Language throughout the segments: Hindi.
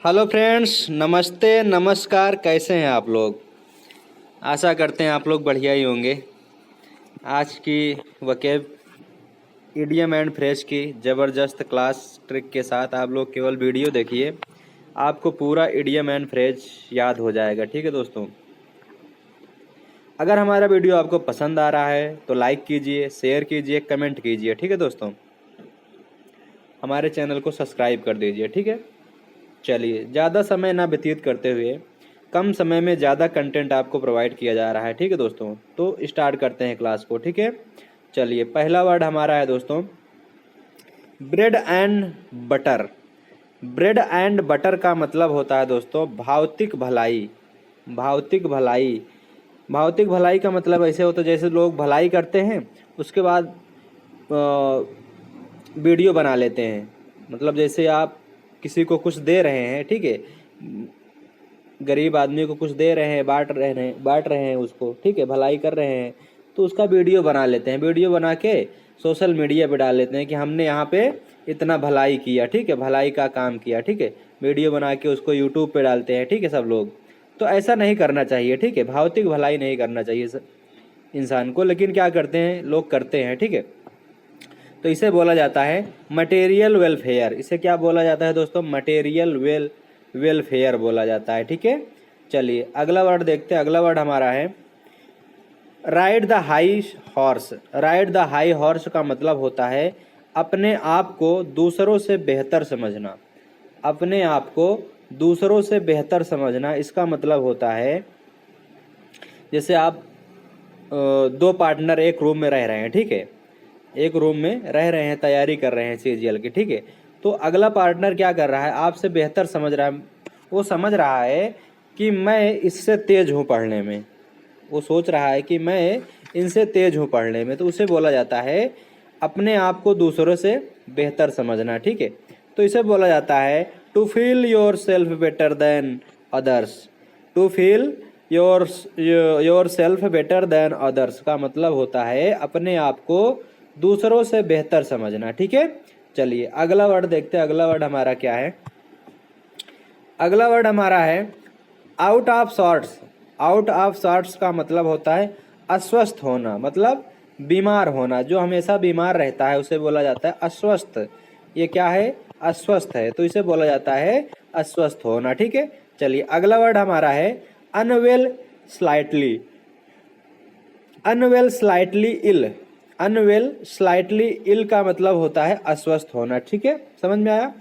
हेलो फ्रेंड्स, नमस्ते नमस्कार। कैसे हैं आप लोग? आशा करते हैं आप लोग बढ़िया ही होंगे। आज की वकेब इडियम एंड फ्रेज की ज़बरदस्त क्लास ट्रिक के साथ आप लोग केवल वीडियो देखिए, आपको पूरा इडियम एंड फ्रेज याद हो जाएगा। ठीक है दोस्तों, अगर हमारा वीडियो आपको पसंद आ रहा है तो लाइक कीजिए, शेयर कीजिए, कमेंट कीजिए। ठीक है दोस्तों, हमारे चैनल को सब्सक्राइब कर दीजिए। ठीक है, चलिए ज़्यादा समय ना व्यतीत करते हुए कम समय में ज़्यादा कंटेंट आपको प्रोवाइड किया जा रहा है। ठीक है दोस्तों, तो स्टार्ट करते हैं क्लास को। ठीक है, चलिए पहला वर्ड हमारा है दोस्तों bread and butter. Bread and butter का मतलब होता है दोस्तों भौतिक भलाई। भौतिक भलाई, भौतिक भलाई का मतलब ऐसे होता है जैसे लोग भलाई करते हैं उसके बाद वीडियो बना लेते हैं। मतलब जैसे आप किसी को कुछ दे रहे हैं, ठीक है, गरीब आदमी को कुछ दे रहे हैं, बांट रहे हैं उसको, ठीक है, भलाई कर रहे हैं, तो उसका वीडियो बना लेते हैं। वीडियो बना के सोशल मीडिया पे डाल लेते हैं कि हमने यहाँ पे इतना भलाई किया, ठीक है, भलाई का काम किया। ठीक है, वीडियो बना के उसको यूट्यूब पे डालते हैं। ठीक है सब लोग, तो ऐसा नहीं करना चाहिए। ठीक है, भौतिक भलाई नहीं करना चाहिए इंसान को, लेकिन क्या करते हैं लोग, करते हैं। ठीक है, तो इसे बोला जाता है मटेरियल वेलफेयर। इसे क्या बोला जाता है दोस्तों? मटेरियल वेलफेयर बोला जाता है। ठीक है, चलिए अगला वर्ड देखते हैं। अगला वर्ड हमारा है ride the high horse. Ride the high horse का मतलब होता है अपने आप को दूसरों से बेहतर समझना। अपने आप को दूसरों से बेहतर समझना, इसका मतलब होता है जैसे आप दो पार्टनर एक रूम में रह रहे हैं, ठीक है, एक रूम में रह रहे हैं, तैयारी कर रहे हैं सीजीएल की। ठीक है, तो अगला पार्टनर क्या कर रहा है, आपसे बेहतर समझ रहा है। वो समझ रहा है कि मैं इससे तेज हूँ पढ़ने में, वो सोच रहा है कि मैं इनसे तेज हूँ पढ़ने में, तो उसे बोला जाता है अपने आप को दूसरों से बेहतर समझना। ठीक है, तो इसे बोला जाता है to feel yourself better than others. To feel yourself better than others का मतलब होता है अपने आप को दूसरों से बेहतर समझना। ठीक है, चलिए अगला वर्ड देखते हैं। अगला वर्ड हमारा क्या है? अगला वर्ड हमारा है out of sorts. Out of sorts का मतलब होता है अस्वस्थ होना, मतलब बीमार होना। जो हमेशा बीमार रहता है उसे बोला जाता है अस्वस्थ। ये क्या है? अस्वस्थ है, तो इसे बोला जाता है अस्वस्थ होना। ठीक है, चलिए अगला वर्ड हमारा है unwell slightly. Unwell slightly ill. Unwell slightly ill का मतलब होता है अस्वस्थ होना। ठीक है, समझ में आया?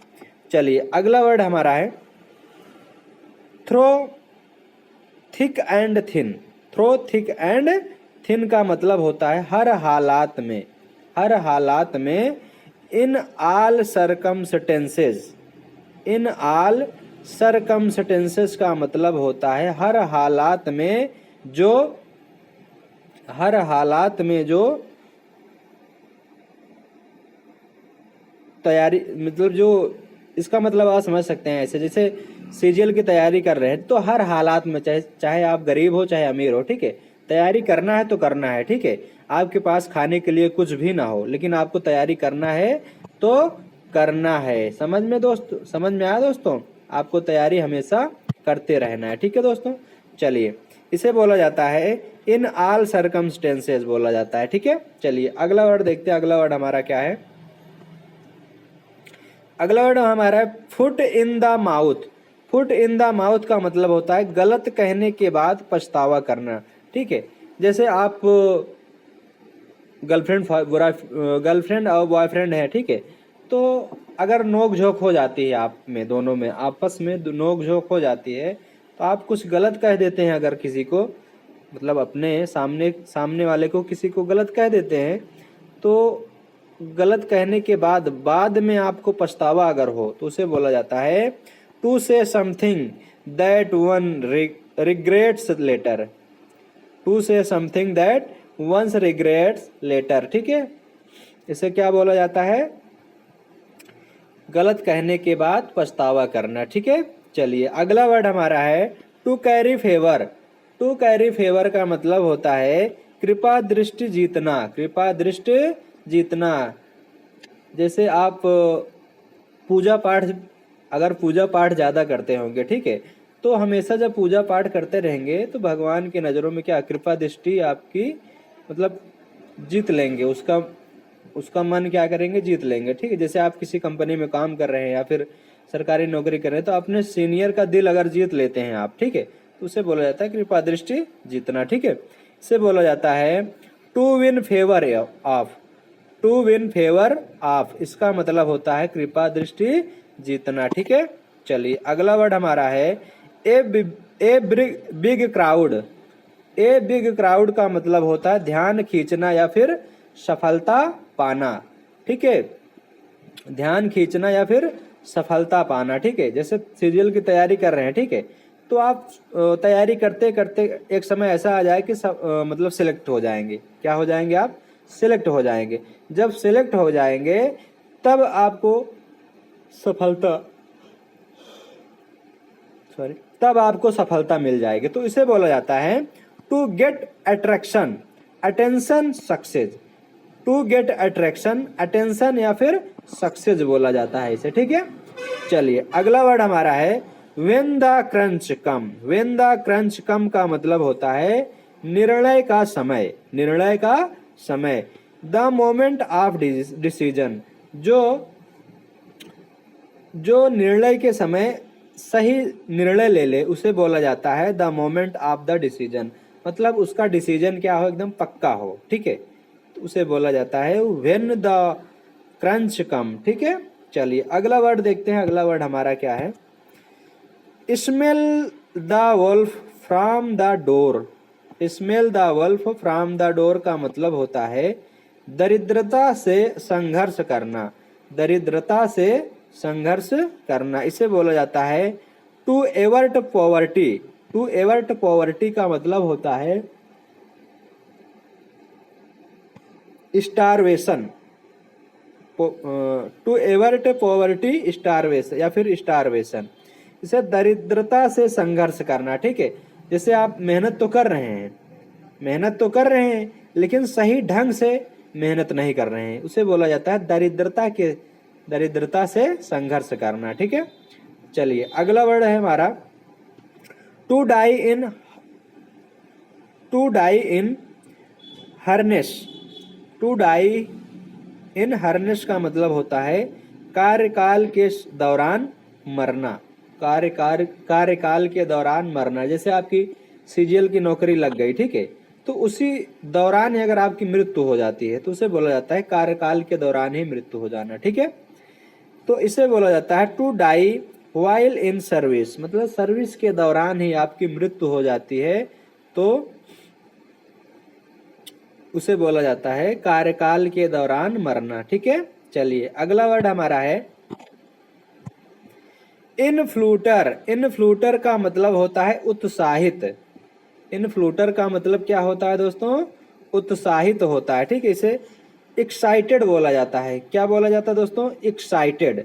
चलिए अगला वर्ड हमारा है through thick and thin. Through thick and thin का मतलब होता है हर हालात में। हर हालात में, in all circumstances. In all circumstances का मतलब होता है हर हालात में, जो हर हालात में जो तैयारी, मतलब जो इसका मतलब आप समझ सकते हैं ऐसे जैसे सीजीएल की तैयारी कर रहे हैं तो हर हालात में, चाहे आप गरीब हो चाहे अमीर हो, ठीक है, तैयारी करना है तो करना है। ठीक है, आपके पास खाने के लिए कुछ भी ना हो लेकिन आपको तैयारी करना है तो करना है। समझ में दोस्त, समझ में आया दोस्तों? आपको तैयारी हमेशा करते रहना है। ठीक है दोस्तों, चलिए इसे बोला जाता है इन ऑल सर्कमस्टेंसेस बोला जाता है। ठीक है, चलिए अगला वर्ड देखते हैं। अगला वर्ड हमारा क्या है? अगला वर्ड हमारा है foot in the mouth. Foot in the mouth का मतलब होता है गलत कहने के बाद पछतावा करना। ठीक है, जैसे आप गर्लफ्रेंड और बॉयफ्रेंड है, ठीक है, तो अगर नोक झोंक हो जाती है आप में, दोनों में आपस में नोक झोंक हो जाती है तो आप कुछ गलत कह देते हैं अगर किसी को, मतलब अपने सामने वाले को किसी को गलत कह देते हैं, तो गलत कहने के बाद में आपको पछतावा अगर हो तो उसे बोला जाता है to say something that one regrets later. To say something that one's regrets later. ठीक है, इसे क्या बोला जाता है? गलत कहने के बाद पछतावा करना। ठीक है, चलिए अगला वर्ड हमारा है to carry favour. To carry favour का मतलब होता है कृपा दृष्टि जीतना। कृपा दृष्टि जीतना, जैसे आप पूजा पाठ अगर पूजा पाठ ज़्यादा करते होंगे, ठीक है, तो हमेशा जब पूजा पाठ करते रहेंगे तो भगवान की नज़रों में क्या कृपा दृष्टि आपकी मतलब जीत लेंगे, उसका उसका मन क्या करेंगे, जीत लेंगे, ठीक है। जैसे आप किसी कंपनी में काम कर रहे हैं या फिर सरकारी नौकरी कर रहे हैं, तो अपने सीनियर का दिल अगर जीत लेते हैं आप, ठीक है, तो उसे बोला जाता है कृपा दृष्टि जीतना, ठीक है। इसे बोला जाता है to win favour of, to win favour of, इसका मतलब होता है कृपा दृष्टि जीतना, ठीक है। चलिए अगला वर्ड हमारा है a big crowd. A big crowd का मतलब होता है ध्यान खींचना या फिर सफलता पाना, ठीक है, ध्यान खींचना या फिर सफलता पाना, ठीक है। जैसे सीरियल की तैयारी कर रहे हैं, ठीक है, तो आप तैयारी करते करते एक समय ऐसा आ जाए कि मतलब सिलेक्ट हो जाएंगे, क्या हो जाएंगे आप, सिलेक्ट हो जाएंगे। जब सिलेक्ट हो जाएंगे तब आपको सफलता तब आपको सफलता मिल जाएगी। तो इसे बोला जाता है to get attraction attention success, to get attraction attention या फिर सक्सेस बोला जाता है इसे, ठीक है। चलिए अगला वर्ड हमारा है when the crunch come. When the crunch come का मतलब होता है निर्णय का समय, निर्णय का समय। द मोमेंट ऑफ डिसीजन, जो निर्णय के समय सही निर्णय ले ले उसे बोला जाता है the moment of the decision, मतलब उसका डिसीजन क्या हो, एकदम पक्का हो, ठीक है, तो उसे बोला जाता है व्हेन द क्रंच कम, ठीक है। चलिए अगला वर्ड देखते हैं, अगला वर्ड हमारा क्या है smell the wolf from the door. Smell the wolf from the door का मतलब होता है दरिद्रता से संघर्ष करना, दरिद्रता से संघर्ष करना, इसे बोला जाता है to avert poverty. To avert poverty का मतलब होता है starvation, to avert poverty starvation या फिर स्टारवेशन, इसे दरिद्रता से संघर्ष करना, ठीक है। जैसे आप मेहनत तो कर रहे हैं, मेहनत तो कर रहे हैं लेकिन सही ढंग से मेहनत नहीं कर रहे हैं, उसे बोला जाता है दरिद्रता से संघर्ष करना, ठीक है। चलिए अगला वर्ड है हमारा to die in harness. To die in harness का मतलब होता है कार्यकाल के दौरान मरना, कार्यकाल के दौरान मरना। जैसे आपकी सीजीएल की नौकरी लग गई, ठीक है, तो उसी दौरान ही अगर आपकी मृत्यु हो जाती है तो उसे बोला जाता है कार्यकाल के दौरान ही मृत्यु हो जाना, ठीक है। तो इसे बोला जाता है to die while in service, मतलब सर्विस के दौरान ही आपकी मृत्यु हो जाती है तो उसे बोला जाता है कार्यकाल के दौरान मरना, ठीक है। चलिए अगला वर्ड हमारा है इनफ्लूटर। इनफ्लूटर का मतलब होता है उत्साहित। इनफ्लूटर का मतलब क्या होता है दोस्तों, उत्साहित होता है, ठीक है। इसे एक्साइटेड बोला जाता है, क्या बोला जाता है दोस्तों, excited.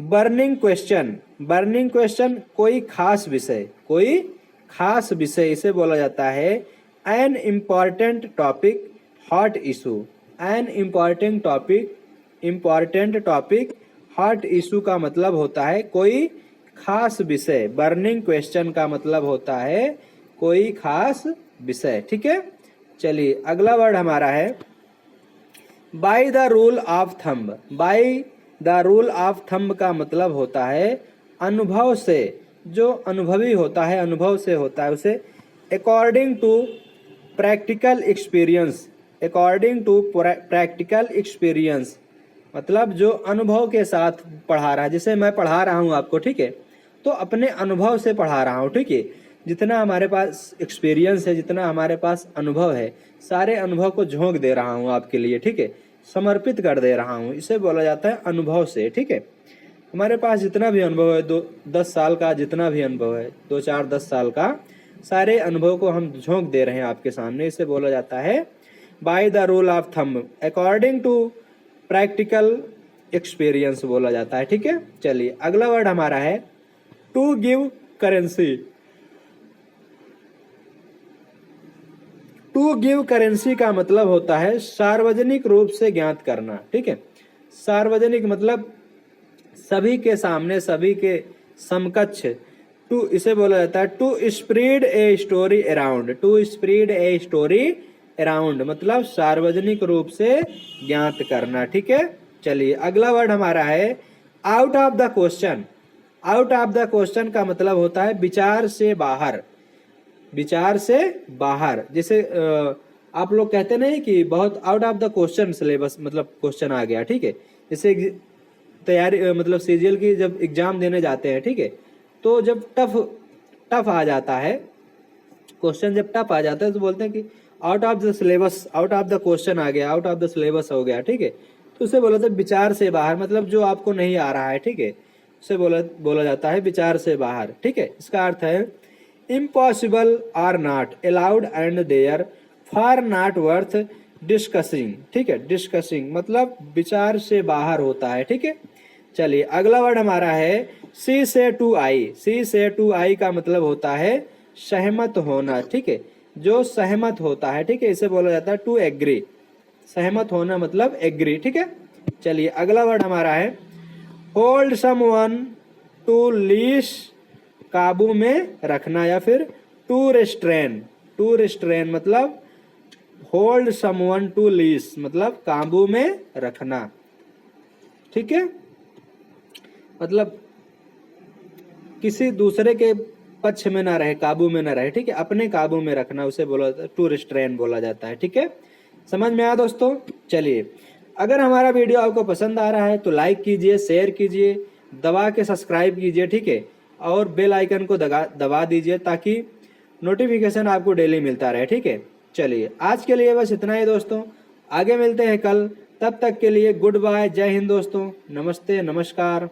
Burning question, burning question कोई खास विषय, कोई खास विषय, इसे बोला जाता है an important topic hot issue. An important topic hot issue का मतलब होता है कोई खास विषय। बर्निंग क्वेश्चन का मतलब होता है कोई खास विषय, ठीक है। चलिए अगला वर्ड हमारा है by the rule of thumb. Bye the rule of thumb का मतलब होता है अनुभव से, जो अनुभवी होता है, अनुभव से होता है उसे according to practical experience. According to practical experience मतलब जो अनुभव के साथ पढ़ा रहा है। जैसे मैं पढ़ा रहा हूँ आपको, ठीक है, तो अपने अनुभव से पढ़ा रहा हूँ, ठीक है। जितना हमारे पास एक्सपीरियंस है, जितना हमारे पास अनुभव है, सारे अनुभव को झोंक दे रहा हूँ आपके लिए, ठीक है, समर्पित कर दे रहा हूँ, इसे बोला जाता है अनुभव से, ठीक है। हमारे पास जितना भी अनुभव है, 10 साल का जितना भी अनुभव है, 2 4 10 साल का, सारे अनुभव को हम झोंक दे रहे हैं आपके सामने, इसे बोला जाता है by the rule of thumb, according to practical experience बोला जाता है, ठीक है। चलिए अगला वर्ड हमारा है to give currency. To give currency का मतलब होता है सार्वजनिक रूप से ज्ञात करना, ठीक है। सार्वजनिक मतलब सभी के सामने, सभी के समकक्ष। टू इसे बोला जाता है to spread a story around, to spread a story around मतलब सार्वजनिक रूप से ज्ञात करना। ठीक है, चलिए अगला वर्ड हमारा है out of the question. Out of the question का मतलब होता है विचार से बाहर, विचार से बाहर। जैसे आप लोग कहते नहीं कि बहुत out of the question syllabus, मतलब क्वेश्चन आ गया। ठीक है, जैसे तैयारी मतलब सीजीएल की जब एग्जाम देने जाते हैं, ठीक है, तो जब टफ आ जाता है क्वेश्चन, जब टफ आ जाता है तो बोलते हैं कि out of the syllabus, out of the question आ गया, आउट ऑफ द सिलेबस हो गया। ठीक है, तो उसे बोला जाता है विचार से बाहर, मतलब जो आपको नहीं आ रहा है। ठीक है, उसे बोला जाता है विचार से बाहर। ठीक है, इसका अर्थ है impossible or not allowed and therefore not worth discussing. ठीक है, डिस्कसिंग मतलब विचार से बाहर होता है। ठीक है, चलिए अगला वर्ड हमारा है सी से टू आई। सी से टू आई का मतलब होता है सहमत होना। ठीक है, जो सहमत होता है। ठीक है, इसे बोला जाता है टू एग्री। सहमत होना मतलब एग्री। ठीक है, चलिए अगला वर्ड हमारा है होल्ड समवन टू लीश, काबू में रखना या फिर टू रेस्ट्रेन। टू रेस्ट्रेन मतलब होल्ड समवन टू लीश मतलब काबू में रखना। ठीक है, मतलब किसी दूसरे के पक्ष में ना रहे, काबू में ना रहे। ठीक है, अपने काबू में रखना, उसे बोला टू रिस्ट्रेन बोला जाता है। ठीक है, समझ में आया दोस्तों। चलिए अगर हमारा वीडियो आपको पसंद आ रहा है तो लाइक कीजिए, शेयर कीजिए, दबा के सब्सक्राइब कीजिए। ठीक है, और बेल आइकन को दबा दीजिए ताकि नोटिफिकेशन आपको डेली मिलता रहे। ठीक है, चलिए आज के लिए बस इतना ही दोस्तों, आगे मिलते हैं कल। तब तक के लिए गुड बाय, जय हिंद दोस्तों, नमस्ते, नमस्कार।